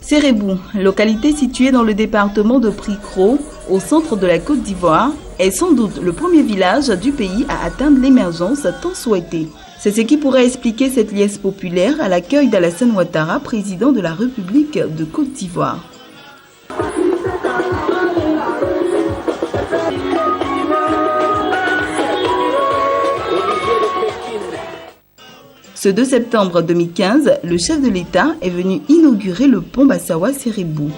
Sérébou, localité située dans le département de Pricro, au centre de la Côte d'Ivoire, est sans doute le premier village du pays à atteindre l'émergence tant souhaitée. C'est ce qui pourrait expliquer cette liesse populaire à l'accueil d'Alassane Ouattara, président de la République de Côte d'Ivoire. Ce 2 septembre 2015, le chef de l'État est venu inaugurer le pont Bassawa-Sérébou.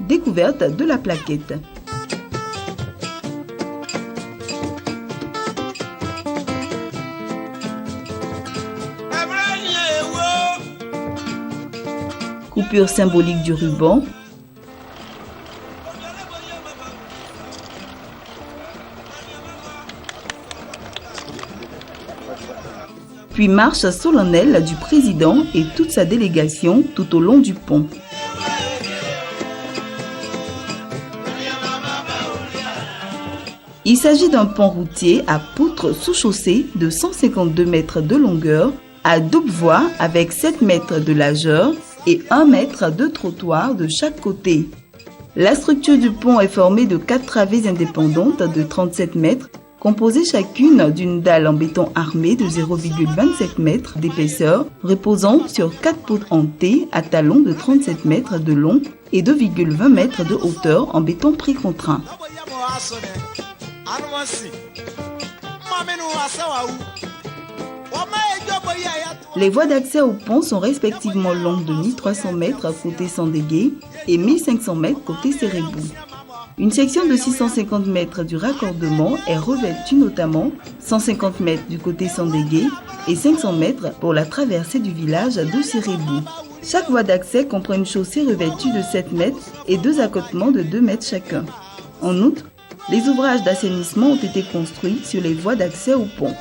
Découverte de la plaquette. Coupure symbolique du ruban. Puis marche solennelle du président et toute sa délégation tout au long du pont. Il s'agit d'un pont routier à poutres sous-chaussée de 152 mètres de longueur, à double voie avec 7 mètres de largeur et 1 mètre de trottoir de chaque côté. La structure du pont est formée de 4 travées indépendantes de 37 mètres, composées chacune d'une dalle en béton armé de 0,27 mètres d'épaisseur, reposant sur 4 poutres en T à talons de 37 mètres de long et 2,20 mètres de hauteur en béton précontraint. Les voies d'accès au pont sont respectivement longues de 1300 mètres côté Sandégué et 1500 mètres côté Sérébou. Une section de 650 mètres du raccordement est revêtue notamment 150 mètres du côté Sandégué et 500 mètres pour la traversée du village de Sérébou. Chaque voie d'accès comprend une chaussée revêtue de 7 mètres et 2 accotements de 2 mètres chacun. En outre, les ouvrages d'assainissement ont été construits sur les voies d'accès au pont.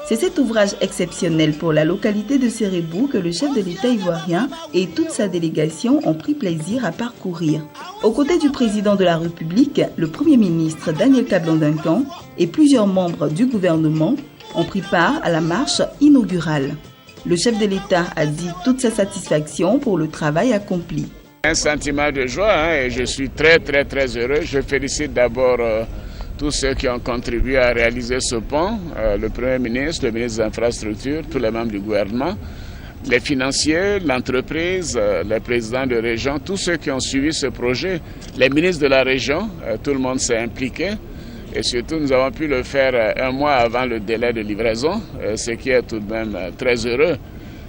C'est cet ouvrage exceptionnel pour la localité de Sérébou que le chef de l'État ivoirien et toute sa délégation ont pris plaisir à parcourir. Aux côtés du président de la République, le Premier ministre Daniel Kablan-Duncan et plusieurs membres du gouvernement ont pris part à la marche inaugurale. Le chef de l'État a dit toute sa satisfaction pour le travail accompli. Un sentiment de joie et je suis très heureux. Je félicite d'abord tous ceux qui ont contribué à réaliser ce pont, le Premier ministre, le ministre des Infrastructures, tous les membres du gouvernement, les financiers, l'entreprise, les présidents de région, tous ceux qui ont suivi ce projet, les ministres de la région, tout le monde s'est impliqué. Et surtout, nous avons pu le faire 1 mois avant le délai de livraison, ce qui est tout de même très heureux.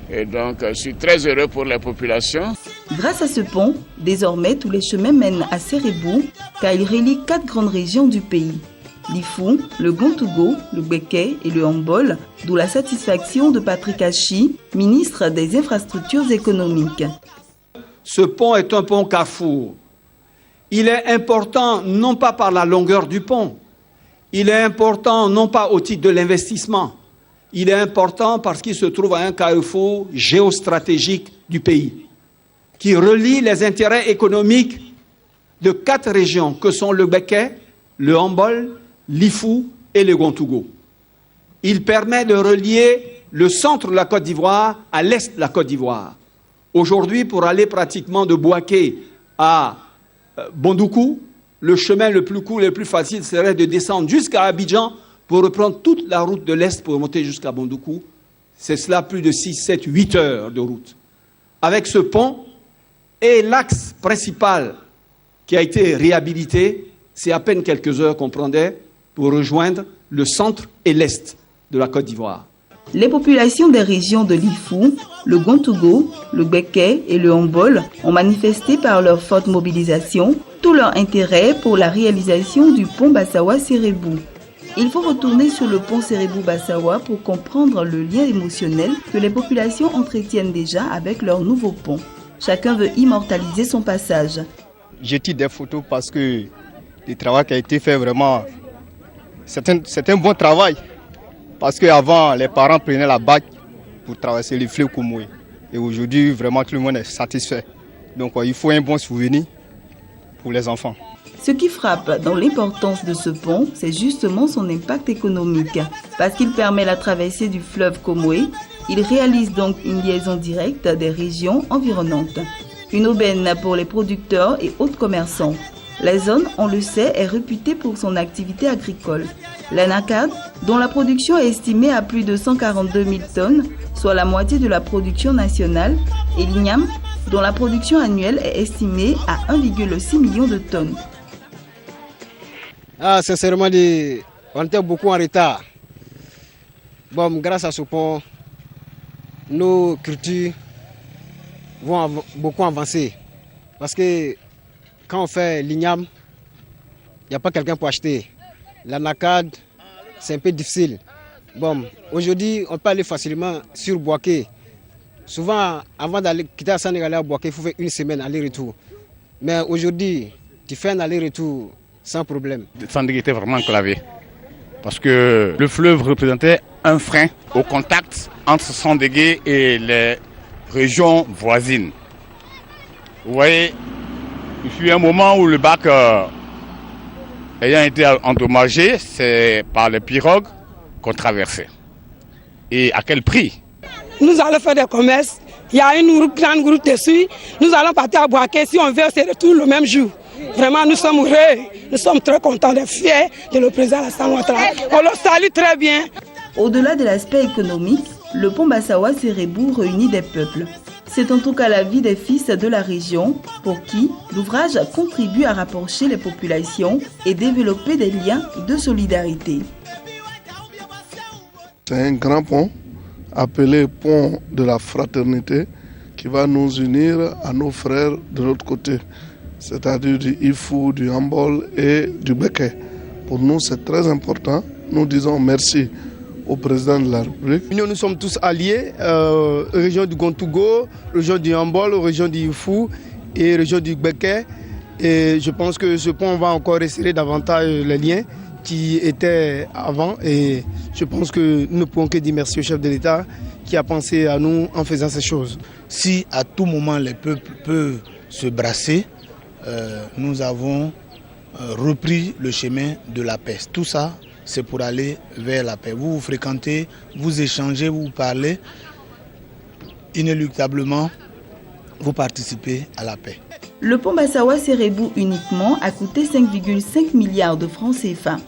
Et donc, je suis très heureux pour la population. Grâce à ce pont, désormais, tous les chemins mènent à Sérébou, car il relie 4 grandes régions du pays. L'Ifou, le Gontougo, le Béké et le Hambol, d'où la satisfaction de Patrick Hachi, ministre des Infrastructures économiques. Ce pont est un pont carrefour. Il est important non pas par la longueur du pont, il est important non pas au titre de l'investissement, il est important parce qu'il se trouve à un carrefour géostratégique du pays, qui relie les intérêts économiques de 4 régions que sont le Béké, le Hambol, l'Ifou et le Gontougo. Il permet de relier le centre de la Côte d'Ivoire à l'est de la Côte d'Ivoire. Aujourd'hui, pour aller pratiquement de Bouaké à Bondoukou, le chemin le plus court et le plus facile serait de descendre jusqu'à Abidjan pour reprendre toute la route de l'Est pour monter jusqu'à Bondoukou. C'est cela plus de 6, 7, 8 heures de route. Avec ce pont et l'axe principal qui a été réhabilité, c'est à peine quelques heures qu'on prendrait pour rejoindre le centre et l'Est de la Côte d'Ivoire. Les populations des régions de l'Ifou, le Gontougo, le Béké et le Hambol ont manifesté par leur forte mobilisation tout leur intérêt pour la réalisation du pont Bassawa-Sérébou. Il faut retourner sur le pont Sérébou-Bassawa pour comprendre le lien émotionnel que les populations entretiennent déjà avec leur nouveau pont. Chacun veut immortaliser son passage. Je tire des photos parce que le travail qui a été fait vraiment, c'est un bon travail. Parce qu'avant, les parents prenaient la bague pour traverser le fleuve Koumoui. Et aujourd'hui, vraiment, tout le monde est satisfait. Donc, il faut un bon souvenir pour les enfants. Ce qui frappe dans l'importance de ce pont, c'est justement son impact économique. Parce qu'il permet la traversée du fleuve Comoé, il réalise donc une liaison directe des régions environnantes. Une aubaine pour les producteurs et autres commerçants. La zone, on le sait, est réputée pour son activité agricole. L'anacarde, dont la production est estimée à plus de 142 000 tonnes, soit la moitié de la production nationale, et l'igname, dont la production annuelle est estimée à 1,6 million de tonnes. Sincèrement, on était beaucoup en retard. Bon, grâce à ce pont, nos cultures vont beaucoup avancer. Parce que quand on fait l'igname, il n'y a pas quelqu'un pour acheter. L'anacarde, c'est un peu difficile. Bon, aujourd'hui, on peut aller facilement sur Boaké. Souvent, avant d'aller quitter le Sénégal à Boaké, il faut faire une semaine aller-retour. Mais aujourd'hui, tu fais un aller-retour sans problème. Sandégué était vraiment enclavé. Parce que le fleuve représentait un frein au contact entre Sandégué et les régions voisines. Vous voyez, il fut un moment où le bac ayant été endommagé, c'est par les pirogues qu'on traversait. Et à quel prix? Nous allons faire des commerces. Il y a une grande route dessus. Nous allons partir à Boaké. Si on veut, c'est retour le même jour. Vraiment, nous sommes heureux. Nous sommes très contents et fiers de le président Alassane Ouattara. On le salue très bien. Au-delà de l'aspect économique, le pont Massawa-Sérébou réunit des peuples. C'est en tout cas la vie des fils de la région pour qui l'ouvrage contribue à rapprocher les populations et développer des liens de solidarité. C'est un grand pont appelé pont de la fraternité qui va nous unir à nos frères de l'autre côté, c'est-à-dire du Ifou, du Hambol et du Béké. Pour nous, c'est très important. Nous disons merci au président de la République. Nous sommes tous alliés, région du Gontougo, région du Hambol, région du Ifou et région du Béké. Et je pense que ce pont va encore resserrer davantage les liens qui étaient avant. Et je pense que nous ne pouvons que dire merci au chef de l'État qui a pensé à nous en faisant ces choses. Si à tout moment les peuples peuvent se brasser, nous avons repris le chemin de la paix. Tout ça, c'est pour aller vers la paix. Vous vous fréquentez, vous échangez, vous parlez. Inéluctablement, vous participez à la paix. Le pont Massawa-Sérébou uniquement a coûté 5,5 milliards de francs CFA.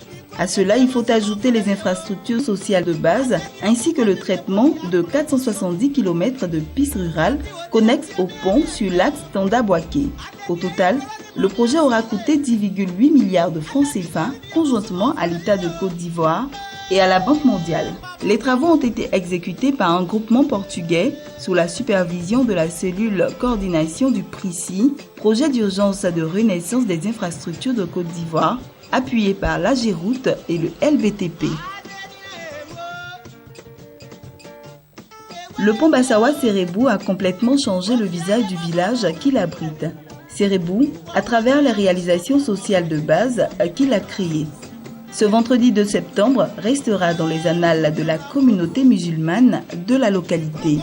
À cela, il faut ajouter les infrastructures sociales de base ainsi que le traitement de 470 km de pistes rurales connexes au pont sur l'axe Tanda-Boaké. Au total, le projet aura coûté 10,8 milliards de francs CFA conjointement à l'État de Côte d'Ivoire et à la Banque mondiale. Les travaux ont été exécutés par un groupement portugais sous la supervision de la cellule coordination du PRICI, projet d'urgence de renaissance des infrastructures de Côte d'Ivoire, appuyé par l'AGEROUTE et le LBTP. Le pont Massawa-Sérébou a complètement changé le visage du village qu'il abrite. Sérébou, à travers les réalisations sociales de base qu'il a créées. Ce vendredi 2 septembre restera dans les annales de la communauté musulmane de la localité.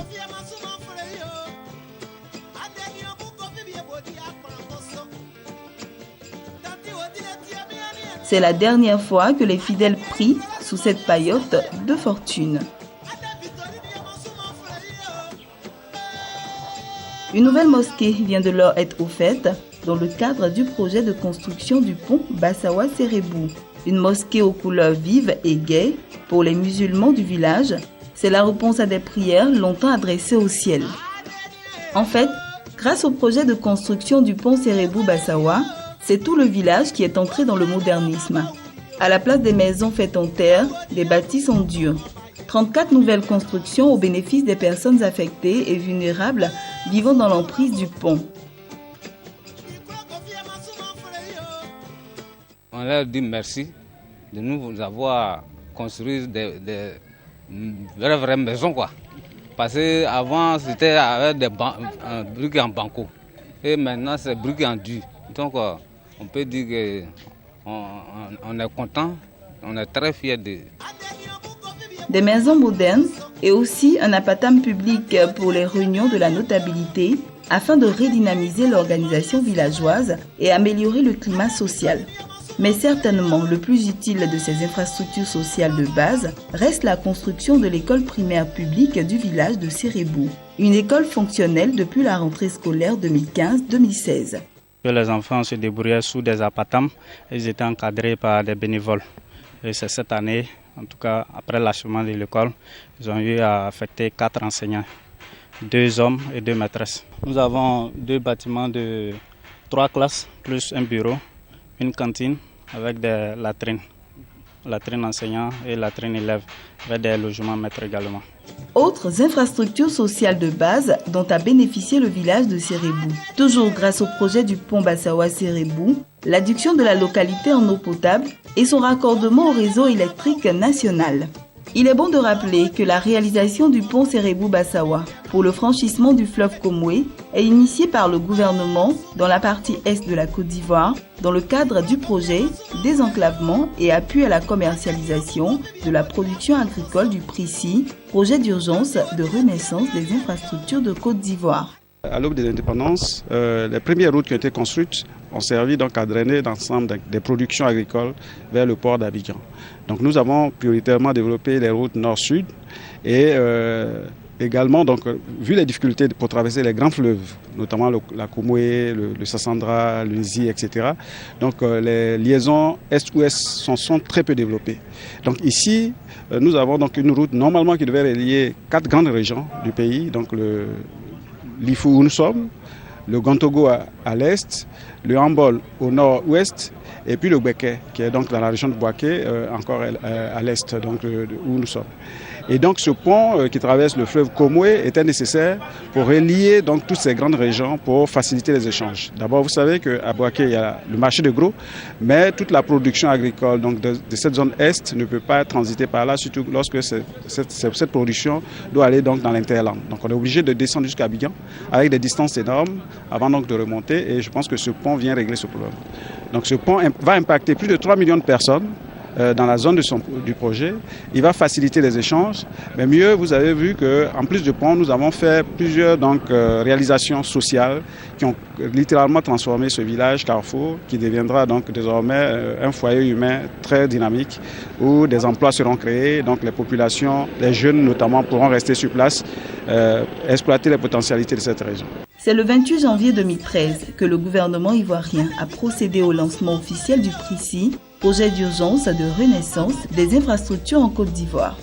C'est la dernière fois que les fidèles prient sous cette paillote de fortune. Une nouvelle mosquée vient de leur être offerte dans le cadre du projet de construction du pont Massawa-Sérébou. Une mosquée aux couleurs vives et gaies pour les musulmans du village, c'est la réponse à des prières longtemps adressées au ciel. En fait, grâce au projet de construction du pont Sérébou-Bassawa, c'est tout le village qui est entré dans le modernisme. À la place des maisons faites en terre, les bâtisses en dur. 34 nouvelles constructions au bénéfice des personnes affectées et vulnérables vivant dans l'emprise du pont. On leur dit merci de nous avoir construit des vraies maisons, quoi. Parce qu'avant, c'était avec des briques en banco. Et maintenant, c'est briques en dur. Donc, on peut dire qu'on est content, on est très fiers de... Des maisons modernes et aussi un apatam public pour les réunions de la notabilité afin de redynamiser l'organisation villageoise et améliorer le climat social. Mais certainement, le plus utile de ces infrastructures sociales de base reste la construction de l'école primaire publique du village de Sérébou, une école fonctionnelle depuis la rentrée scolaire 2015-2016. Les enfants se débrouillaient sous des apatams, ils étaient encadrés par des bénévoles. Et c'est cette année, en tout cas après l'achèvement de l'école, ils ont eu à affecter 4 enseignants, 2 hommes et 2 maîtresses. Nous avons 2 bâtiments de 3 classes, plus un bureau, une cantine avec des latrines enseignants et latrines élèves, avec des logements maîtres également. Autres infrastructures sociales de base dont a bénéficié le village de Sérébou. Toujours grâce au projet du pont Bassawa-Sérébou, l'adduction de la localité en eau potable et son raccordement au réseau électrique national. Il est bon de rappeler que la réalisation du pont Sérébou-Bassawa pour le franchissement du fleuve Komoué est initiée par le gouvernement dans la partie est de la Côte d'Ivoire dans le cadre du projet désenclavement et appui à la commercialisation de la production agricole du PRICI, projet d'urgence de renaissance des infrastructures de Côte d'Ivoire. À l'aube de l'indépendance, les premières routes qui ont été construites ont servi donc à drainer l'ensemble des productions agricoles vers le port d'Abidjan. Donc nous avons prioritairement développé les routes nord-sud et également, donc, vu les difficultés pour traverser les grands fleuves, notamment la Komoué, le Sassandra, le Nzi, etc. Donc les liaisons est-ouest sont très peu développées. Donc ici, nous avons donc une route normalement qui devait relier 4 grandes régions du pays, donc l'Ifou où nous sommes, le Gantogo à l'est, le Hambol au nord-ouest et puis le Gbeke qui est donc dans la région de Boaké encore à l'est donc où nous sommes. Et donc ce pont qui traverse le fleuve Komoué était nécessaire pour relier donc toutes ces grandes régions pour faciliter les échanges. D'abord, vous savez qu'à Boaké, il y a le marché de gros, mais toute la production agricole donc de cette zone est ne peut pas transiter par là, surtout lorsque cette production doit aller donc dans l'interland. Donc on est obligé de descendre jusqu'à Abidjan avec des distances énormes avant donc de remonter et je pense que ce pont vient régler ce problème. Donc ce pont va impacter plus de 3 millions de personnes dans la zone du projet. Il va faciliter les échanges, mais mieux, vous avez vu qu'en plus de pont, nous avons fait plusieurs réalisations sociales qui ont littéralement transformé ce village Carrefour, qui deviendra donc désormais un foyer humain très dynamique, où des emplois seront créés, donc les populations, les jeunes notamment, pourront rester sur place, exploiter les potentialités de cette région. C'est le 28 janvier 2013 que le gouvernement ivoirien a procédé au lancement officiel du PRICI, projet d'urgence de renaissance des infrastructures en Côte d'Ivoire.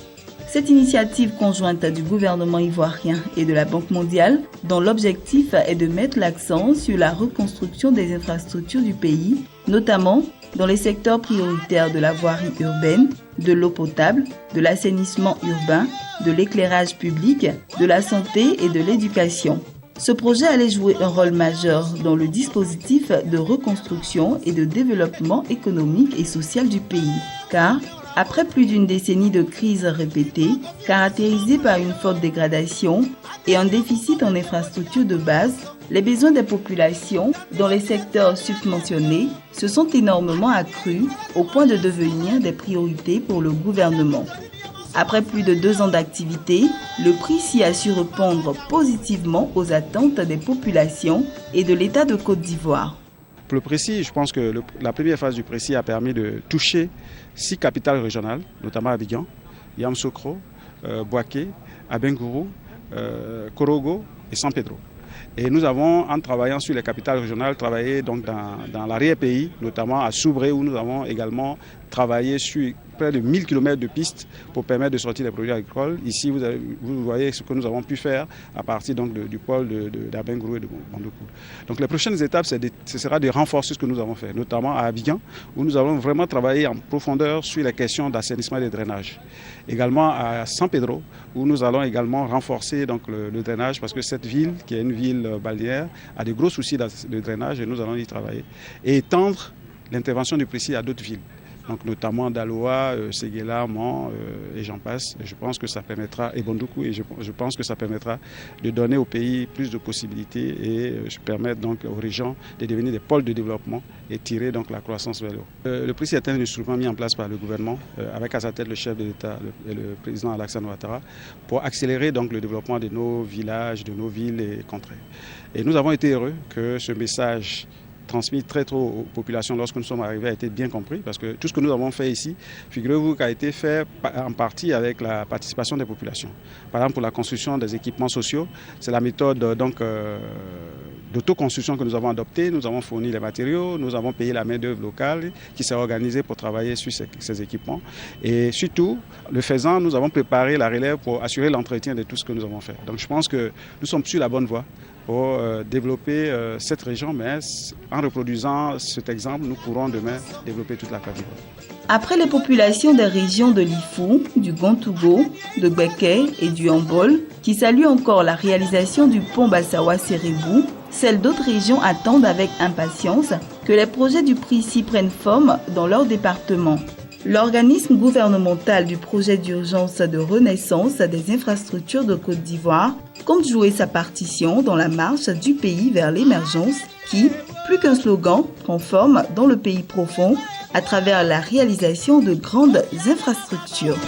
Cette initiative conjointe du gouvernement ivoirien et de la Banque mondiale, dont l'objectif est de mettre l'accent sur la reconstruction des infrastructures du pays, notamment dans les secteurs prioritaires de la voirie urbaine, de l'eau potable, de l'assainissement urbain, de l'éclairage public, de la santé et de l'éducation. Ce projet allait jouer un rôle majeur dans le dispositif de reconstruction et de développement économique et social du pays. Car, après plus d'une décennie de crises répétées, caractérisées par une forte dégradation et un déficit en infrastructures de base, les besoins des populations dans les secteurs subventionnés se sont énormément accrus au point de devenir des priorités pour le gouvernement. Après plus de 2 ans d'activité, le PRICI a su répondre positivement aux attentes des populations et de l'État de Côte d'Ivoire. Pour le PRICI, je pense que la première phase du PRICI a permis de toucher 6 capitales régionales, notamment Abidjan, Yamoussoukro, Boaké, Abengourou, Korogo et San Pedro. Et nous avons, en travaillant sur les capitales régionales, travaillé donc dans l'arrière-pays, notamment à Soubré, où nous avons également travaillé sur près de 1000 km de pistes pour permettre de sortir les produits agricoles. Ici, vous voyez ce que nous avons pu faire à partir donc du pôle d'Abengourou et de Bandoukou. Donc les prochaines étapes, ce sera de renforcer ce que nous avons fait, notamment à Abidjan, où nous allons vraiment travailler en profondeur sur les questions d'assainissement et de drainage. Également à San Pedro, où nous allons également renforcer donc, le drainage, parce que cette ville, qui est une ville balnéaire, a des gros soucis de drainage et nous allons y travailler. Et étendre l'intervention du PRICI à d'autres villes. donc notamment Daloa, Séguéla, Mans et j'en passe. Et je pense que ça permettra, et Bondoukou, et je pense que ça permettra de donner au pays plus de possibilités et permettre donc aux régions de devenir des pôles de développement et tirer donc la croissance vers le haut. Le PRISI est un instrument mis en place par le gouvernement, avec à sa tête le chef de l'État, le président Alassane Ouattara, pour accélérer donc le développement de nos villages, de nos villes et contrées. Et nous avons été heureux que ce message transmis très tôt aux populations lorsque nous sommes arrivés a été bien compris, parce que tout ce que nous avons fait ici, figurez-vous qu'a été fait en partie avec la participation des populations. Par exemple, pour la construction des équipements sociaux, c'est la méthode d'autoconstruction que nous avons adoptée. Nous avons fourni les matériaux, nous avons payé la main-d'œuvre locale qui s'est organisée pour travailler sur ces équipements. Et surtout, le faisant, nous avons préparé la relève pour assurer l'entretien de tout ce que nous avons fait. Donc je pense que nous sommes sur la bonne voie pour développer cette région, mais en reproduisant cet exemple, nous pourrons demain développer toute la Côte d'Ivoire. Après les populations des régions de l'Ifou, du Gontougo, de Gbeke et du Hambol, qui saluent encore la réalisation du pont Bassawa-Sérébou, celles d'autres régions attendent avec impatience que les projets du PRISI prennent forme dans leur département. L'organisme gouvernemental du projet d'urgence de renaissance des infrastructures de Côte d'Ivoire compte jouer sa partition dans la marche du pays vers l'émergence qui, plus qu'un slogan, prend forme dans le pays profond à travers la réalisation de grandes infrastructures.